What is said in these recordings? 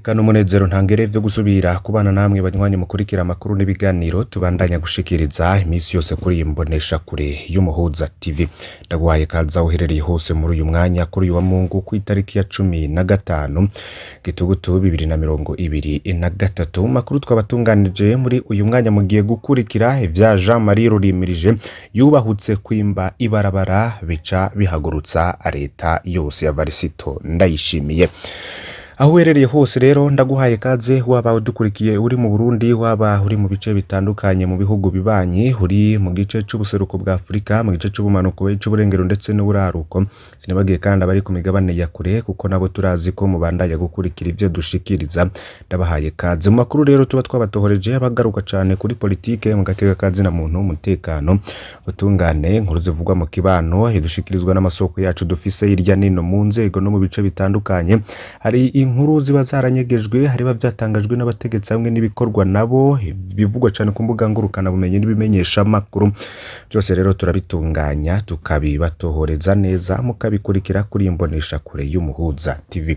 Kano munezero ntangere vyo gusubira kubana namwe banywanyi mukurikira amakuru n'ibiganiro tubandanya gushikiriza imisi yose kuri imbonesha kure y'Umuhuza TV. Ndaguhaye kaza uherereye hose muri uyu mwanya kuri uyu wa Mungu ku itariki ya 15 Gitugutu 2023. Makuru twabatunganije muri uyu mwanya mugiye gukurikira ivya Jean Marie Rurimirije yubahutse kwimba ibarabara bica bihagurutsa leta yose ya Varisito Ndayishimiye. Aho uherereye hose rero ndaguhaye kaze, waba udukurikiye uri mu Burundi, waba uri mu bice bitandukanye mu bihugu bibanyi, uri mu gice c'ubuseruko bwa Afrika, mu gice c'ubumanuko c'uburengero ndetse n'uburaruko. Sinibagiye kandi abari ku migabane ya kure kuko nabo turazi ko mubandanya gukurikira ivyo dushikiriza. Ndabahaye kaze mu makuru rero tuba twabatohoreje abagaruka cane kuri politike, mu gateka kazi na muntu, umutekano, utungane, inkuru zivugwa mu kibano, idushikirizwa n'amasoko yacu dufise hirya nino mu nzego no mu bice bitandukanye. Hari inkuru ziba zaranyegejwe, hariba vyatangajwe n'abategetsi hamwe n'ibikorwa nabo bivugwa cyane ku mbuga ngurukana bumenyi n'ibimenyesha makuru. Byose rero turabitunganya tukabibatohoreza neza mukabikurikira kuri imbonesha kure y'Umuhuza TV.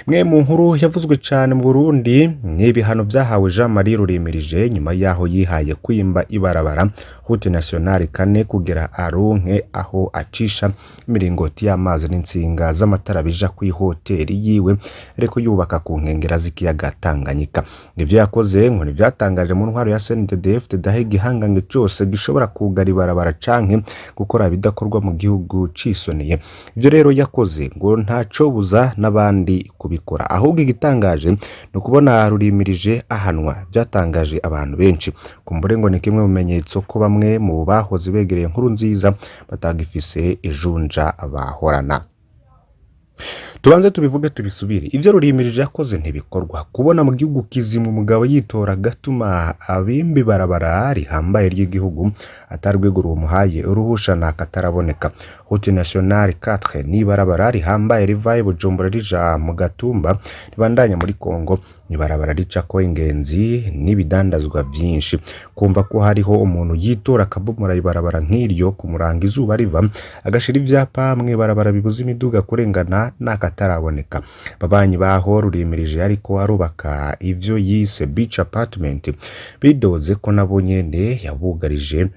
Mwe mu nkuru yavuzwe cyane mu Burundi n'ibihano vyahawe Jean Marie Rurimirije nyuma yaho yihaye kwimba ibarabara Route Nationale 4 kugera aronke aho acisha imiringoti y'amazi n'insinga z'amatara bija ku hoteli yiwe ariko yubaka ku nkengera z'ikiyaga Tanganyika. Nivyo yakoze ngo nivyatangaje mu ntwaro ya CNDD-FDD dahe gihangange cyose gishobora kugara ibarabara canke gukora bidakorwa mu gihugu cisoniye. Ivyo rero yakoze ngo ntaco buza n'abandi kubikora, ahubwo igitangaje no kubona Rurimirije ahanwa. Vyatangaje abantu benshi, kumbure ngo ni kimwe mu menyetso ko bamwe mu bahoze begereye inkuru nziza batagifise ijunja bahorana. Tubanze tubivuge tubisubire. Ivyo Rurimirije yakoze ntibikorwa. Kubona mu gihugu kizimu umugabo yitora gatuma abimbi barabara rihambaye ry'igihugu atarwego rumuhaye uruhusha nakataraboneka. Route Nationale 4 ni barabara rihambaye rivaye Bujumbura rija mu Gatumba ribandanya muri Kongo, ni barabara rica ko ingenzi n'ibidandazwa vyinshi. Kumva ko hariho umuntu yitora kabomora ibarabara nk'iryo kumuranga izuba riva agashira ivyapa mwe barabara bibuza imiduga kurengana nakataraboneka. Babanyi baho Rurimirije ariko arubaka ivyo yise beach apartment bidoze ko nabo nyene yabugarije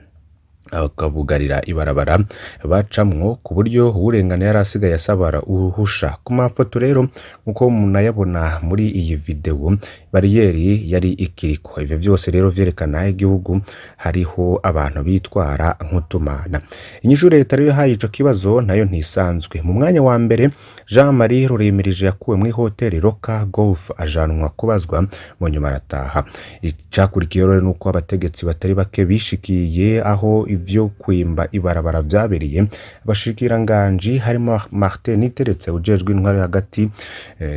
akabugarira ibarabara bacamwo ku buryo urengana yarasigaye asabara uruhusha. Ku mafoto rero nkuko munayabona muri iyi video bariyeri yari ikiriko. Ivyo byose rero vyerekana igihugu hariho abantu bitwara nk'utumana. Inyishu leta rero yahaye ico kibazo nayo ntisanzwe. Mu mwanya wa mbere Jean Marie Rurimirije yakuwe muri hoteli Roka Golf ajanwa kubazwa mu nyuma arataha. Icakurikiye rero nuko abategetsi batari bake bishikiye aho ivyo kwimba ibarabara vyabereye. Abashikiranganji harimo Martin Niteretse ujejwe intwaro hagati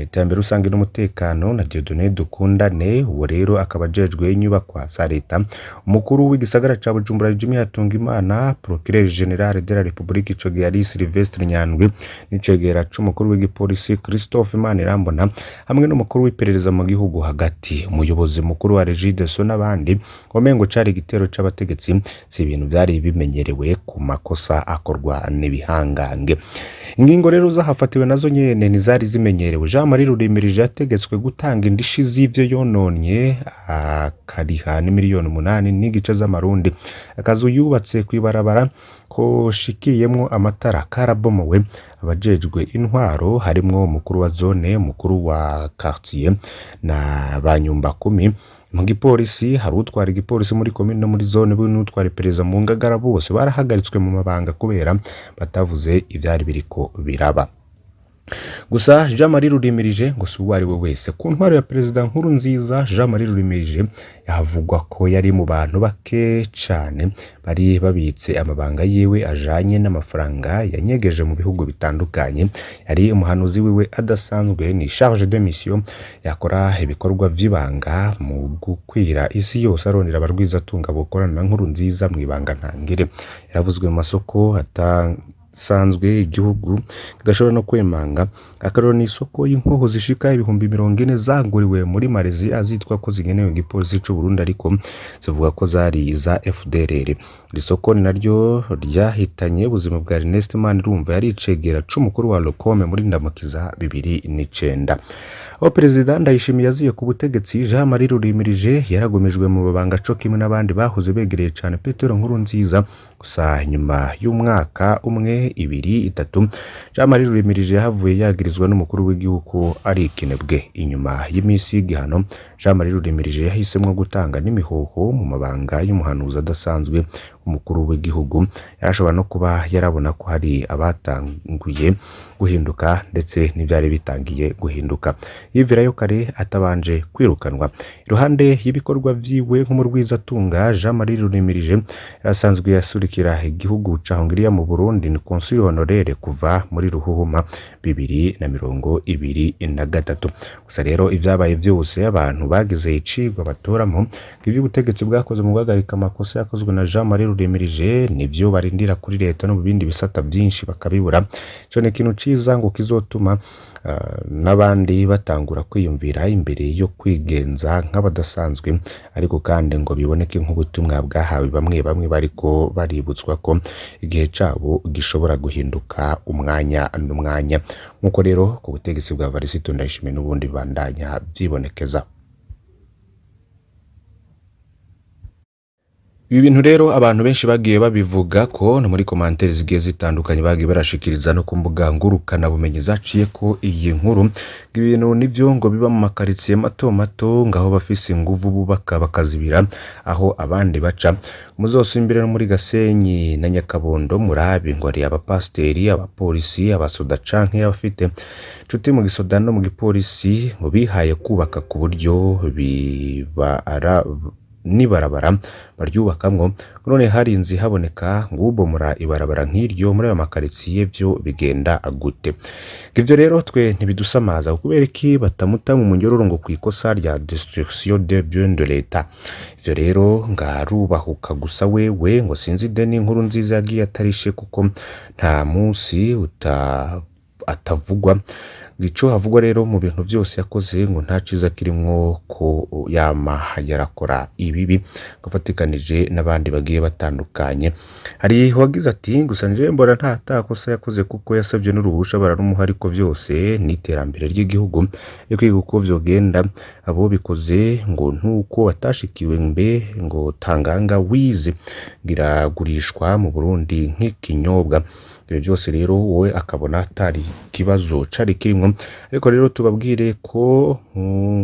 iterambere rusange n'umutekano na Dieudonné Dukundane, uwo rero akabajejwe inyubakwa za leta. Umukuru w'igisagara ca Bujumbura Jimmy Hatungimana, Procureur General de la République ico gihe ari Sylvestre Nyandwi, n'icegera c'umukuru w'igipolisi Christophe Manirambona, hamwe n'umukuru w'iperereza mu gihugu hagati, umuyobozi mukuru wa Regideso n'abandi. Ngomengo cari igitero c'abategetsi, si ibintu vyari bimenyerewe ku makosa akorwa n'ibihangange. Ingingo rero zahafatiwe nazo nyene nizari zimenyerewe. Jean Marie Rurimirije yategetswe gutanga indishi z'ivyo yononye akariha n'imiliyoni 8 n'igice z'amarundi. Akazu yubatse kwibarabara ko shikiyemwo amatara karabomowe. Abajejwe intwaro harimwo umukuru wa zone, umukuru wa quartier na banyumba 10. Mu gipolisi hari utwara igipolisi muri commune no muri zone n'utwara iperereza mu Ngagara, bose barahagaritswe mu mabanga kubera batavuze ivyari biriko biraba. Gusa Jean Marie Rurimirije ngo si uwari we wese. Ku ntwaro ya Perezida Nkurunziza, Jean Marie Rurimirije yahavugwa ko yari mu bantu bake cane bari babitse amabanga yiwe ajanye n'amafaranga yanyegeje mu bihugu bitandukanye. Yari umuhanuzi wiwe adasanzwe, ni charge de mission, yakora ibikorwa vy'ibanga mu gukwira isi yose arondera abarwiza tunga bukorana na Nkurunziza mwibanga ntangire. Yaravuzwe mu masoko bidasanzwe igihugu kidashobora no kwemanga. Akarorero ni isoko y'inkoho zishika 40,000 zaguriwe muri Malaysia zitwa ko zigenewe igipolisi c'u Burundi ariko zivuga ko zari iza FDLR. Iri soko ni naryo ryahitanye ubuzima bwa Ernest Manirumva yari icegera c'umukuru wa Locome muri Ndamukiza 2009. Aho Perezida Ndayishimiye yaziye ku butegetsi, Jean Marie Rurimirije yaragumijwe mu babanga co kimwe n'abandi bahoze begereye cane Petero Nkurunziza. Gusa nyuma y'umwaka umwe, ibiri, itatu, Jean Marie Rurimirije yahavuye yagirizwa n'umukuru w'igihugu ari ikinebwe. Inyuma y'imisi y'igihano, Jean Marie Rurimirije yahisemwo gutanga n'imihoho mu mabanga y'umuhanuzi adasanzwe umukuru w'igihugu. Yarashobora no kuba yarabona ko hari abatanguye guhinduka ndetse n'ivyari bitangiye guhinduka, yivirayo kare atabanje kwirukanwa. Iruhande y'ibikorwa vyiwe nk'umurwizatunga, Jean Marie Rurimirije yasanzwe yasurikira igihugu ca Hongiriya mu Burundi ni consul honoraire kuva muri Ruhuhuma 2023. Gusa rero ivyabaye vyose abantu bagize icigwa batoramo ivy'ubutegetsi bwakoze mu guhagarika amakosa yakozwe na Jean Marie Rurimirije nivyo barindira kuri leta no mu bindi bisata byinshi bakabibura. Ico ni ikintu ciza ngo kizotuma n'abandi batangura kwiyumvira imbere yo kwigenza nk'abadasanzwe, ariko kandi ngo biboneke nk'ubutumwa bwahawe bamwe bariko baributswa ko igihe cabo gishobora guhinduka umwanya n'umwanya, nk'uko rero ku butegetsi bwa Varisito Ndayishimiye n'ubundi bandanya byibonekeza. Ibi bintu rero abantu benshi bagiye babivuga ko no muri commentaires zigiye zitandukanye bagiye barashikiriza no ku mbuga ngurukana bumenyi zaciye ko iyi nkuru ibintu nivyo ngo biba mu makaritsiye mato mato ngaho bafise inguvu bubaka bakazibira aho abandi baca. Muzosimbire no muri Gasenyi na Nyakabondo murabi ngo ari abapasteri, abapolisi, abasoda canke abafite cuti mu gisoda no mu gipolisi ngo bihaye kubaka ku buryo nibarabara baryubakamwo. None hari inzi haboneka ngubomora ibarabara nk'iryo muri ayo makaritsiye byo bigenda gute? Ivyo rero twe ntibidusamaza kubera iki batamuta mu munyororo ngo kwikosa rya destruction des biens de l'État. Ivyo rero ngarubahuka gusa wewe ngo sinzi deni nkuru nziza yagiye atarishe kuko nta munsi atavugwa. Gico havugwa rero mu bintu byose yakoze ngo nta ciza kirimwo ko yama yarakora ibibi gafatikanije n'abandi bagiye batandukanye. Hari wagize ati gusa nje mbora nta takosa yakoze kuko yasabye n'uruhusha bararumuha, ariko byose ni iterambere ry'igihugu yo kwiga uko vyogenda. Abo bikoze ngo ntuko batashikiwe mbe ngo Tanganga wize giragurishwa mu Burundi nk'ikinyobwa. Byose rero wowe akabona atari kibazo cari kirimwo, ariko rero tubabwire ko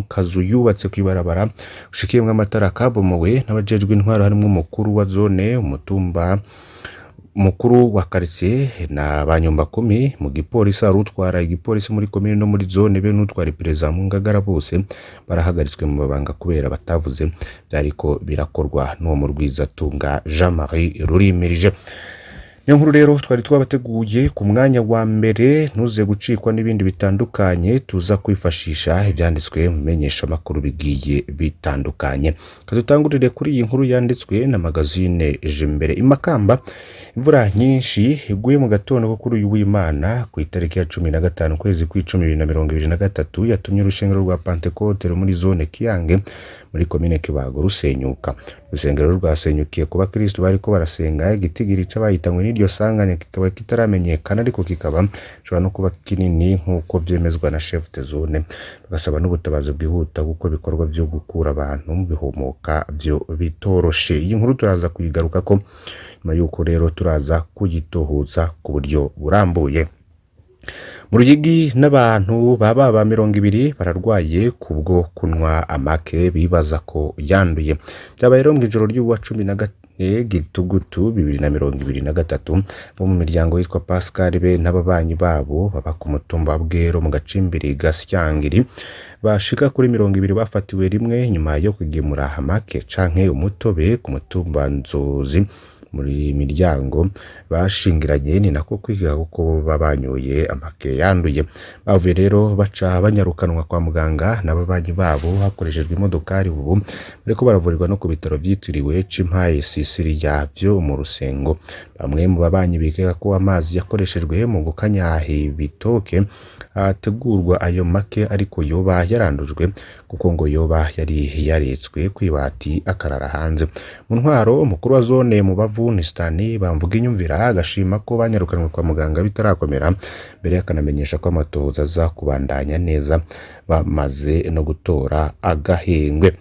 kazu yubatse kwibarabara ushikiyemwe amatara kabomowe n'abajejwe intwaro harimo umukuru wa zone, umutumba mukuru wa quartier na banyumba 10 mu gipolisi arutwara igipolisi muri commune no muri zone be n'utwara perezida mu Ngagara bose barahagaritswe mu mabanga kubera batavuze byariko birakorwa n'uwo murwizatunga Jean Marie Rurimirije. Niyo nkuru rero twari twabateguye ku mwanya wa mbere, ntuze gucikwa n'ibindi bitandukanye tuza kwifashisha ivyanditswe mu menyesha makuru bigiye bitandukanye. Kazutangurire kuri iyi nkuru yanditswe na magazine Jimbere. Imakamba imvura nyinshi iguye mu gatondo kuri uyu w'Imana ku itariki ya 15 kwezi kw'icumi 2023 yatumye urushengero rwa Pentecote muri zone Kiyange muri komine Kibago rusenyuka. Urusengero rwasenyukiye kuba Kristo bariko barasenga, igitigiri c'abayitanywe n'iryo sanganya kikaba kitaramenyekana, ariko kikaba cyo no kuba kinini nk'uko vyemezwa na chef de zone. Bagasaba n'ubutabazi bwihuta kuko bikorwa byo gukura abantu bihomoka byo bitoroshe. Iyi nkuru turaza kuyigaruka ko nyuma yuko rero turaza kuyitohuza ku buryo burambuye. Mu Ruyigi n'abantu baba 200 bararwaye kubwo kunwa amake bibaza ko yanduye. Byabaye rero mu ijoro ry'uwa 14 Gitugutu 2023 bo mu miryango yitwa Pascal be n'ababanyi babo baba ku mutumba Bwero mu gacimbiri Gasyangiri bashika kuri 200 bafatiwe rimwe nyuma yo kugemura amake canke umutobe ku mutumba Nzozi muri miryango bashingiranye, ni nako kwiga kuko babanyoye amake yanduye. Bavuye rero baca banyarukanwa kwa muganga n'ababanyi babo hakoreshejwe imodokari, ubu bariko baravurirwa no ku bitaro vyitiriwe Cimpaye Sisiriya vyo mu Rusengo. Bamwe mu babanyi bikeka ko amazi yakoreshejwe mu gukanya ibitoke ategurwa ayo make ariko yoba yarandujwe, kuko ngo yoba yari yaretswe kwibati akarara hanze. Mu ntwaro umukuru wa zone mu Bavu Nistani bamvuga inyumvira agashima ko banyarukanwe kwa muganga bitarakomera, mbere akanamenyesha ko amatohoza aza kubandanya neza bamaze no gutora agahengwe.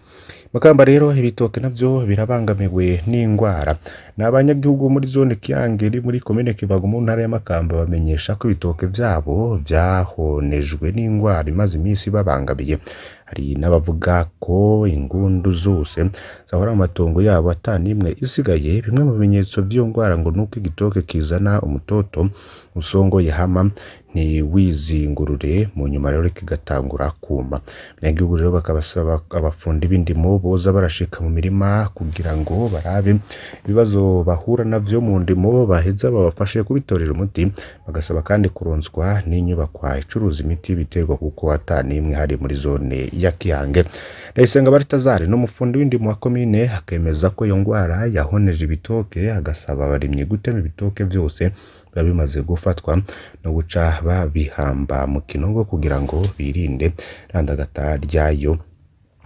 Makamba rero ibitoke navyo birabangamiwe n'ingwara. N'abanyagihugu muri zone Kiyange iri muri komine Kibago mu ntara ya Makamba bamenyesha ko ibitoke vyabo vyahonejwe n'ingwara imaze iminsi babangamiye. Hari n'abavuga ko ingundu zose zahora mu matongo yabo atanimwe isigaye. Bimwe mu bimenyetso vy'iyo ngwara ngo nuko igitoke kizana umutoto usongoye hama ntiwizingurure, mu nyuma rero kigatangura kuma. Abanyagihugu rero bakabasaba abafundi b'indimo boza barashika mu mirima kugira ngo barabe ibibazo bahura navyo mu ndimo, baheza babafashe kubitorera umuti. Bagasaba kandi kuronswa n'inyubakwa icuruza imiti y'ibiterwa kuko atanimwe hari muri zone ya Kiyange. Ndayisenga Baritazari n'umufundi w'indimo wa komine akemeza ko iyo ngwara yahoneje ibitoke, agasaba abarimyi gutema ibitoke vyose bimaze gufatwa no guca babihamba mu kinogo kugira ngo birinde randagata ryayo.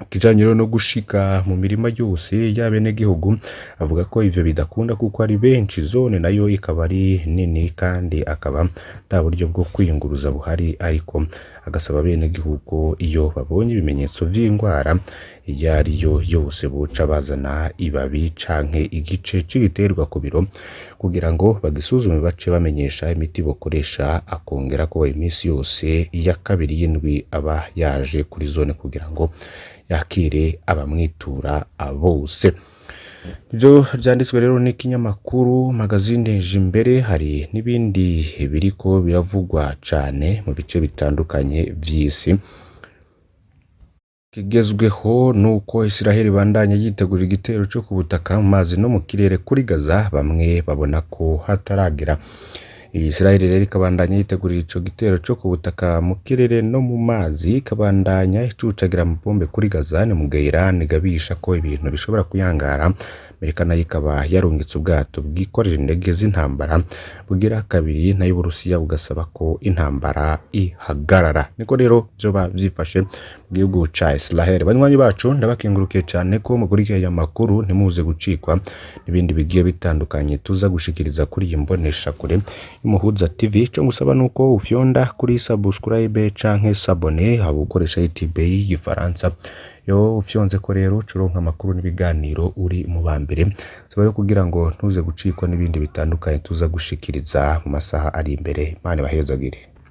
Kijanye no gushika mu mirima yose y'abenegihugu, avuga ko ivyo bidakunda kuko ari benshi, zone nayo ikaba ari nini kandi akaba nta buryo bwo kwiyunguruza buhari, ariko agasaba abenegihugu iyo babonye ibimenyetso vy'ingwara iyo ariyo yose boca bazana ibabi canke igice c'igiterwa ku biro kugira ngo bagisuzume bace bamenyesha imiti bokoresha. Akongera ko iminsi yose ya kabiri y'indwi aba yaje kuri zone kugira ngo yakire abamwitura bose. Ivyo vyanditswe rero n'ikinyamakuru Magazine Jimbere. Hari n'ibindi biriko biravugwa cane mu bice bitandukanye vy'isi. Kigezweho nuko Israel bandanya yitegura igitero cyo ku butaka, mu mazi no mu kirere kuri Gaza. Bamwe babona ko hataragera. Israel rero ikabandanya yitegurira ico gitero cyo ku butaka, mu kirere no mu mazi, ikabandanya icucagira amabombe kuri Gaza. Ni mu gihe Iran igabisha ko ibintu bishobora kuyangara. Amerika nayo ikaba yarungitse ubwato bwikorera indege z'intambara bugira kabiri, nayo Uburusiya bugasaba ko intambara ihagarara. Niko rero vyoba vyifashe mu gihugu ca Israel. Banywanyi bacu ndabakengurukiye cyane ko mugurikiye aya makuru, ntimuze gucikwa n'ibindi bigiye bitandukanye tuza gushikiriza kuri iyi mbonesha kure y'Umuhuza TV. Cyo ngusaba nuko ufyonda kuri subscribe canke s'abone, haba ukoresha YouTube y'igifaransa. Yo ufyonze ko rero curonka amakuru n'ibiganiro uri mu bambere, so kugira ngo ntuze gucikwa n'ibindi bitandukanye tuza gushikiriza mu masaha ari imbere. Imana bahezagire.